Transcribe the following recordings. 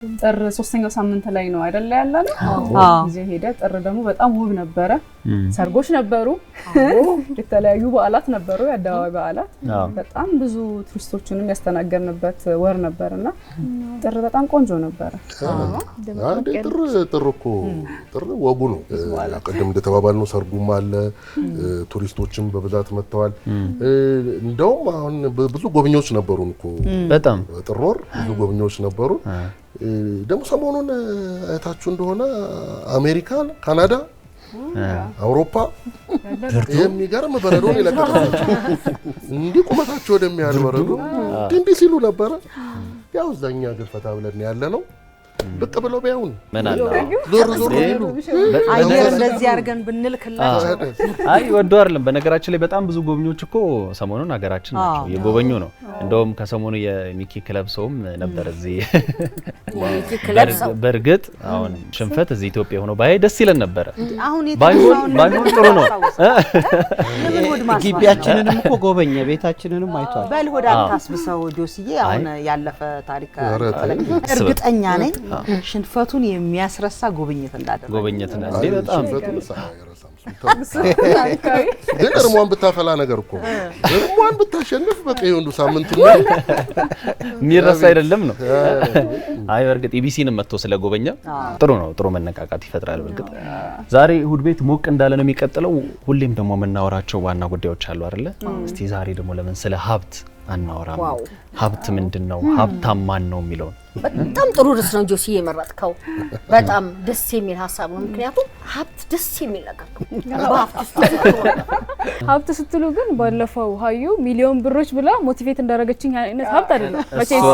ጥር 3ኛው ሳምንት ላይ ነው አይደል ያላለነው ጊዜ ሄደ ጥር ደግሞ በጣም ውብ ነበረ ሰርጎች ነበሩ የተለያዩ በዓላት ነበሩ የአደባባይ በዓላት በጣም ብዙ ቱሪስቶችንም ያስተናገርንበት ወር ነበርና ጥር በጣም ቆንጆ ነበር ጥር ወጉ ነው ቀደም እንደተባባልነው ሰርጉም አለ ቱሪስቶችም በብዛት መጥተዋል እንደውም አሁን ብዙ ጎብኚዎች ነበሩን እኮ በጣም ጥር ወር ብዙ ጎብኚዎች ነበሩ ደግሞ ሰሞኑን አይታችሁ እንደሆነ አሜሪካ ካናዳ አውሮፓ የሚገርም በረዶ ይለቀቃቸው እንዴ ቁመታቸው ወደሚያል በረዶ እንዴ ሲሉ ነበር ያው ዘኛ ግፈታ ብለን ያለ ነው በቃ ብለው ቢያውን መናላ ዞር ይሉ አየር እንደዚህ አርገን ብንልክላቸው አይ ወዶ አይደለም በነገራችን ላይ በጣም ብዙ ጎብኚዎች እኮ ሰሞኑን ሀገራችን ናቸው የጎበኙ ነው እንደውም ከሰሞኑ የሚኪ ክለብ ሰውም ነበር እዚህ ሚኪ ክለብ ሰው በርግጥ አሁን ሽንፈት እዚህ ኢትዮጵያ ሆኖ ባይ ደስ ይለን ነበር አሁን ባይሆን ጥሩ ነው ግቢያችንንም እኮ ጎበኘ ቤታችንንም አይቷል በልሆዳ ታስብሰው ጆሲዬ አሁን ያለፈ ታሪክ እርግጠኛ ነኝ ሽንፈቱን የሚያስረሳ ጉብኝት እንዳደረገ ጉብኝት ነው እንዴ በጣም ግን እርሟን ብታፈላ ነገር እኮ እርሟን ብታሸንፍ በቃ ይሁን ሳምንት ነው የሚረሳ አይደለም ነው አይ በርግጥ ኢቢሲንም መጥቶ ስለጎበኛ ጥሩ ነው ጥሩ መነቃቃት ይፈጥራል በርግጥ ዛሬ እሁድ ቤት ሞቅ እንዳለ ነው የሚቀጥለው ሁሌም ደግሞ መናወራቸው ዋና ጉዳዮች አሉ አይደለ እስቲ ዛሬ ደግሞ ለምን ስለ ሀብት አናወራም ሀብት ምንድነው ሀብታም ማን ነው የሚለው በጣም ጥሩ ርዕስ ነው ጆሲ የመረጥከው በጣም ደስ የሚል ሐሳብ ነው ምክንያቱም ሀብት ደስ የሚል ነገር ነው ሀብት ስትሉ ግን ባለፈው ሀዩ ሚሊዮን ብሮች ብላ ሞቲቬት እንዳረገችኝ አይነት ሀብት አይደለም መቼስ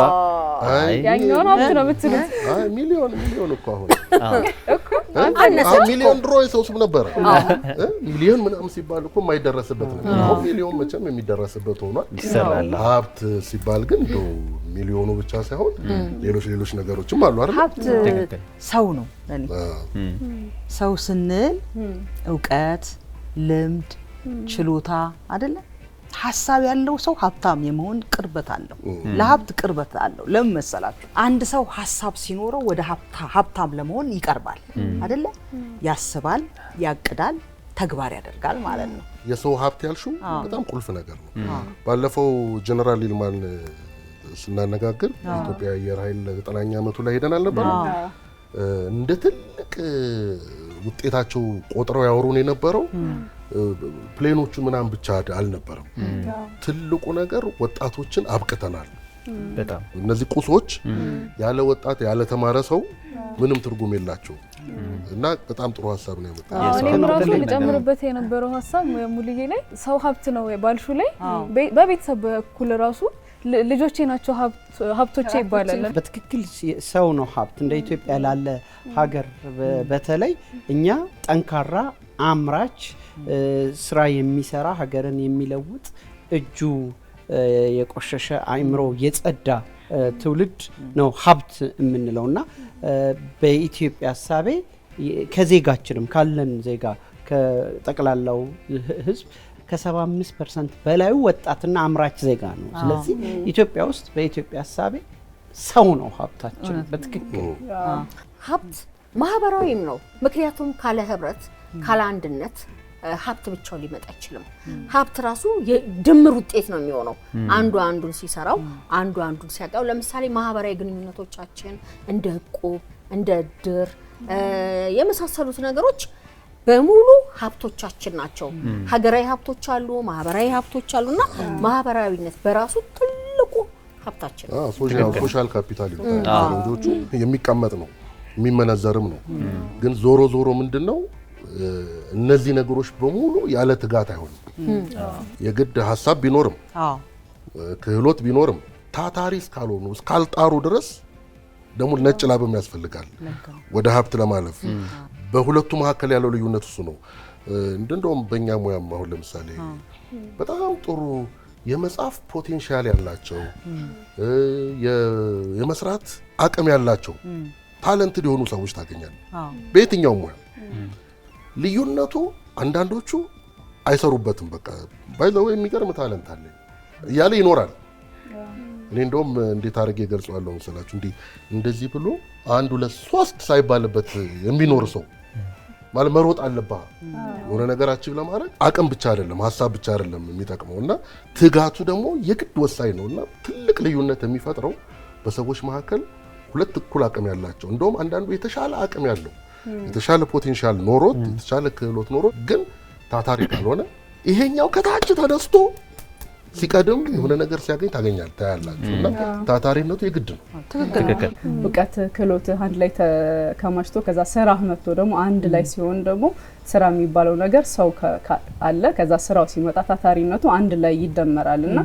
ያኛውን ሀብት ነው የምትሉት አይ ሚሊዮን እኮ አሁን ሚሊዮን ድሮ የሰውስም ነበር ሚሊዮን ምናምን ሲባል እኮ የማይደረስበት ነው አሁን ሚሊዮን መቼም የሚደረስበት ሆኗል ይሰራል ሀብት ሲባል ግን ሚሊዮኑ ብቻ ሳይሆን ሌሎች ነገሮችም አሉ አይደል ሀብት ሰው ነው ለኔ ሰው ስንል ዕውቀት ልምድ ችሎታ አይደለ ሐሳብ ያለው ሰው ሀብታም የመሆን ቅርበት አለው ለሀብት ቅርበት አለው ለምን መሰላችሁ አንድ ሰው ሐሳብ ሲኖረው ወደ ሀብታም ለመሆን ይቀርባል አይደለ ያስባል ያቅዳል ተግባር ያደርጋል ማለት ነው የሰው ሀብት ያልሽው በጣም ቁልፍ ነገር ነው ባለፈው ጀነራል ይልማን ስናነጋግር ኢትዮጵያ አየር ኃይል 9ኛ ዓመቱ ላይ ሄደናል ነበር እንደ ትልቅ ውጤታቸው ቆጥረው ያወሩን የነበረው ፕሌኖቹ ምናም ብቻ አልነበረም ትልቁ ነገር ወጣቶችን አብቅተናል በጣም እነዚህ ቁሶች ያለ ወጣት ያለ ተማረ ሰው ምንም ትርጉም የላቸው እና በጣም ጥሩ ሐሳብ ነው ያመጣው እኔም ራሱ ልጨምርበት የነበረው ሐሳብ ሙሉዬ ላይ ሰው ሀብት ነው ባልሹ ላይ በቤተሰብ በኩል ራሱ ልጆቼ ናቸው ሀብቶቼ ይባላል በትክክል ሰው ነው ሀብት እንደ ኢትዮጵያ ላለ ሀገር በተለይ እኛ ጠንካራ አምራች ስራ የሚሰራ ሀገርን የሚለውጥ እጁ የቆሸሸ አይምሮ የጸዳ ትውልድ ነው ሀብት የምንለውና በኢትዮጵያ ሐሳቤ ከዜጋችንም ካለን ዜጋ ከጠቅላላው ህዝብ ከ75% በላይ ወጣትና አምራች ዜጋ ነው ስለዚህ ኢትዮጵያ ውስጥ በኢትዮጵያ ሐሳቤ ሰው ነው ሀብታችን በትክክል ሀብት ማህበራዊም ነው ምክንያቱም ካለ ህብረት ካለ አንድነት ሀብት ብቻው ሊመጣ አይችልም ሀብት ራሱ የድምር ውጤት ነው የሚሆነው አንዱ አንዱን ሲሰራው አንዱ አንዱን ሲያጣው ለምሳሌ ማህበራዊ ግንኙነቶቻችን እንደ ዕቁብ እንደ ድር የመሳሰሉት ነገሮች በሙሉ ሀብቶቻችን ናቸው ሀገራዊ ሀብቶች አሉ ማህበራዊ ሀብቶች አሉና ማህበራዊነት በራሱ ትልቁ ሀብታችን ነው ሶሻል ካፒታል ይባላል እንጆቹ የሚቀመጥ ነው የሚመነዘርም ነው ግን ዞሮ ምንድነው እነዚህ ነገሮች በሙሉ ያለ ትጋት አይሆንም የግድ ሐሳብ ቢኖርም ክህሎት ቢኖርም ታታሪስ ካልሆኑ እስካልጣሩ ድረስ ደሞ ነጭ ላብም ያስፈልጋል ወደ ሀብት ለማለፍ በሁለቱ መካከል ያለው ልዩነት እሱ ነው እንደውም በእኛ ሙያም አሁን ለምሳሌ በጣም ጥሩ የመጻፍ ፖቴንሻል ያላቸው የመስራት አቅም ያላቸው ታለንት የሆኑ ሰዎች ታገኛለህ በየትኛው ሙያ ልዩነቱ አንዳንዶቹ አይሰሩበትም በቃ ባይዘው የሚገርም ታለንት አለ ያለ ይኖራል እኔ እንደውም እንዴት አድርጌ ገልጸዋለሁ መሰላችሁ እንደዚህ ብሎ 1 2 3 ሳይባልበት የሚኖር ሰው ማለት መሮጥ አለብህ የሆነ ነገር አቺቭ ለማድረግ አቅም ብቻ አይደለም ሐሳብ ብቻ አይደለም የሚጠቅመውና ትጋቱ ደግሞ የግድ ወሳኝ ነውና ትልቅ ልዩነት የሚፈጥረው በሰዎች መካከል ሁለት እኩል አቅም ያላቸው እንደውም አንዳንዱ የተሻለ አቅም ያለው የተሻለ ፖቴንሻል ኖሮት የተሻለ ክህሎት ኖሮት ግን ታታሪ ካልሆነ ይሄኛው ከታች ተነስቶ ሲቀደም የሆነ ነገር ሲያገኝ ታያላችሁና ታታሪነቱ የግድ ነው። ትክክል። እውቀት ክህሎት አንድ ላይ ተከማችቶ ከዛ ስራ መጥቶ ደግሞ አንድ ላይ ሲሆን ደግሞ ስራ የሚባለው ነገር ሰው አለ ከዛ ስራው ሲመጣ ታታሪነቱ አንድ ላይ ይደመራልና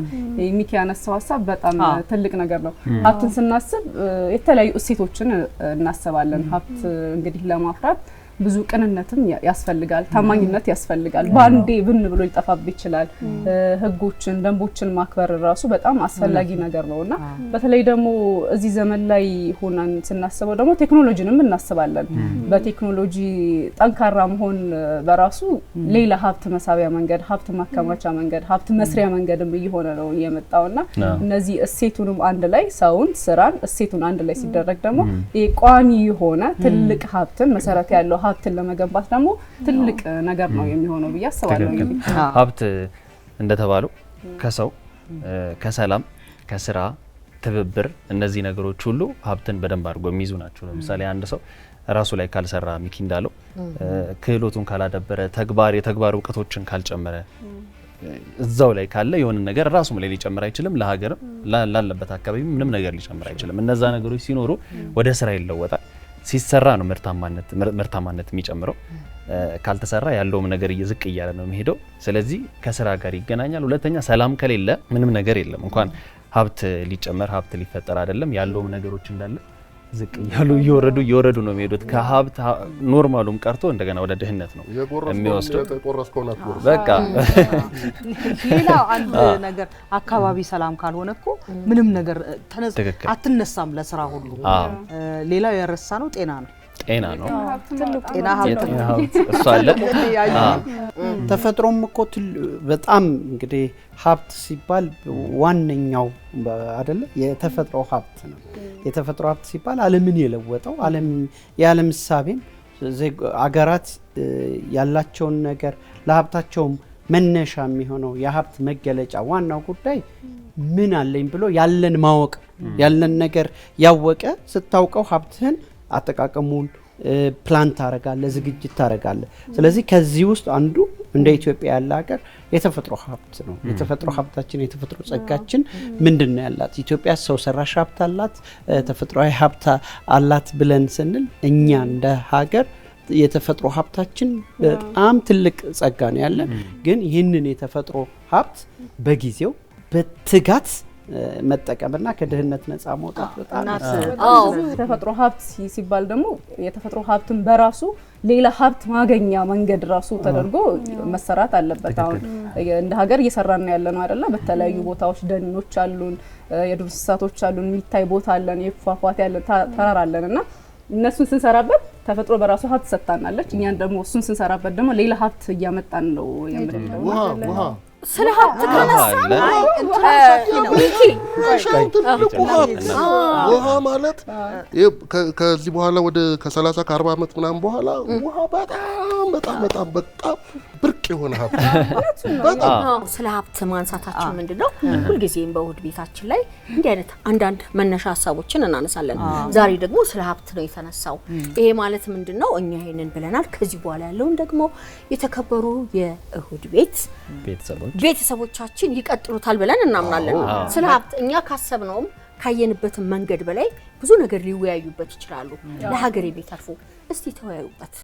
የሚኪ ያነሳው ሐሳብ በጣም ትልቅ ነገር ነው። ሀብትን ስናስብ የተለያዩ እሴቶችን እናስባለን። ሀብት እንግዲህ ለማፍራት ብዙ ቅንነትም ያስፈልጋል ታማኝነት ያስፈልጋል ባንዴ ብን ብሎ ሊጠፋብ ይችላል ህጎችን ደንቦችን ማክበር ራሱ በጣም አስፈላጊ ነገር ነውና በተለይ ደግሞ እዚህ ዘመን ላይ ሆነን ስናስበው ደግሞ ቴክኖሎጂንም እናስባለን በቴክኖሎጂ ጠንካራ መሆን በራሱ ሌላ ሀብት መሳቢያ መንገድ ሀብት ማከማቻ መንገድ ሀብት መስሪያ መንገድም እየሆነ ነው የመጣውና እነዚህ እሴቱንም አንድ ላይ ሰውን ስራን እሴቱን አንድ ላይ ሲደረግ ደግሞ ቋሚ የሆነ ትልቅ ሀብትን መሰረት ያለው ሀብትን ለመገንባት ደግሞ ትልቅ ነገር ነው የሚሆነው ብዬ አስባለሁ። ሀብት እንደተባለው ከሰው ከሰላም ከስራ ትብብር እነዚህ ነገሮች ሁሉ ሀብትን በደንብ አድርጎ የሚይዙ ናቸው። ለምሳሌ አንድ ሰው ራሱ ላይ ካልሰራ ሚኪ እንዳለው ክህሎቱን ካላደበረ የተግባር እውቀቶችን ካልጨመረ እዛው ላይ ካለ የሆነ ነገር ራሱም ላይ ሊጨምር አይችልም ለሀገር ላለበት አካባቢ ምንም ነገር ሊጨምር አይችልም። እነዛ ነገሮች ሲኖሩ ወደ ስራ ይለወጣል። ሲሰራ ነው ምርታማነት የሚጨምረው ካልተሰራ ያለውም ነገር እየዝቅ እያለ ነው የሚሄደው። ስለዚህ ከስራ ጋር ይገናኛል። ሁለተኛ ሰላም ከሌለ ምንም ነገር የለም። እንኳን ሀብት ሊጨመር ሀብት ሊፈጠር አይደለም ያለውም ነገሮች እንዳለ ዝቅ እያሉ እየወረዱ ነው የሚሄዱት። ከሀብት ኖርማሉም ቀርቶ እንደገና ወደ ድህነት ነው የሚወስደው። በቃ ሌላው አንድ ነገር አካባቢ ሰላም ካልሆነ እኮ ምንም ነገር አትነሳም ለስራ ሁሉ። ሌላው ያረሳ ነው ጤና ነው። ጤና ሀብት እሱ አለ። ተፈጥሮም እኮ በጣም እንግዲህ ሀብት ሲባል ዋነኛው አይደለ የተፈጥሮ ሀብት ነው። የተፈጥሮ ሀብት ሲባል ዓለምን የለወጠው የዓለም እሳቤን አገራት ያላቸውን ነገር ለሀብታቸውም መነሻ የሚሆነው የሀብት መገለጫ ዋናው ጉዳይ ምን አለኝ ብሎ ያለን ማወቅ ያለን ነገር ያወቀ ስታውቀው ሀብትህን አጠቃቀሙን ፕላን ታረጋለህ ዝግጅት ታረጋለህ። ስለዚህ ከዚህ ውስጥ አንዱ እንደ ኢትዮጵያ ያለ ሀገር የተፈጥሮ ሀብት ነው። የተፈጥሮ ሀብታችን የተፈጥሮ ጸጋችን ምንድነው ያላት? ኢትዮጵያ ሰው ሰራሽ ሀብት አላት ተፈጥሯዊ ሀብት አላት ብለን ስንል እኛ እንደ ሀገር የተፈጥሮ ሀብታችን በጣም ትልቅ ጸጋ ነው ያለን። ግን ይህንን የተፈጥሮ ሀብት በጊዜው በትጋት መጠቀምና ከድህነት ነፃ መውጣት በጣም ተፈጥሮ ሀብት ሲባል ደግሞ የተፈጥሮ ሀብትን በራሱ ሌላ ሀብት ማገኛ መንገድ ራሱ ተደርጎ መሰራት አለበት። አሁን እንደ ሀገር እየሰራን ያለነው አይደለ? በተለያዩ ቦታዎች ደኖች አሉን የዱር እንስሳቶች አሉን የሚታይ ቦታ አለን የፏፏቴ ያለን ተራራ አለንና እነሱን ስንሰራበት ተፈጥሮ በራሱ ሀብት ሰጣናለች። እኛን ደግሞ እሱን ስንሰራበት ደግሞ ሌላ ሀብት እያመጣን ነው የምንለው። ስለ ሀብት ከነሳን ውሃ ማለት ከዚህ በኋላ ወደ ከ30 ከ40 ዓመት ምናምን በኋላ ውሃ በጣም ብርቅ የሆነ ሀብት በጣም ስለ ሀብት ማንሳታችን ምንድነው ሁልጊዜም በእሁድ ቤታችን ላይ እንዲህ አይነት አንዳንድ መነሻ ሀሳቦችን እናነሳለን። ዛሬ ደግሞ ስለ ሀብት ነው የተነሳው። ይሄ ማለት ምንድነው እኛ ይሄንን ብለናል። ከዚህ በኋላ ያለውን ደግሞ የተከበሩ የእሁድ ቤት ቤተሰቦቻችን ይቀጥሉታል ብለን እናምናለን። ስለ ሀብት እኛ ካሰብነውም ካየንበትም መንገድ በላይ ብዙ ነገር ሊወያዩበት ይችላሉ። ለሀገር የሚተርፉ እስቲ ተወያዩበት።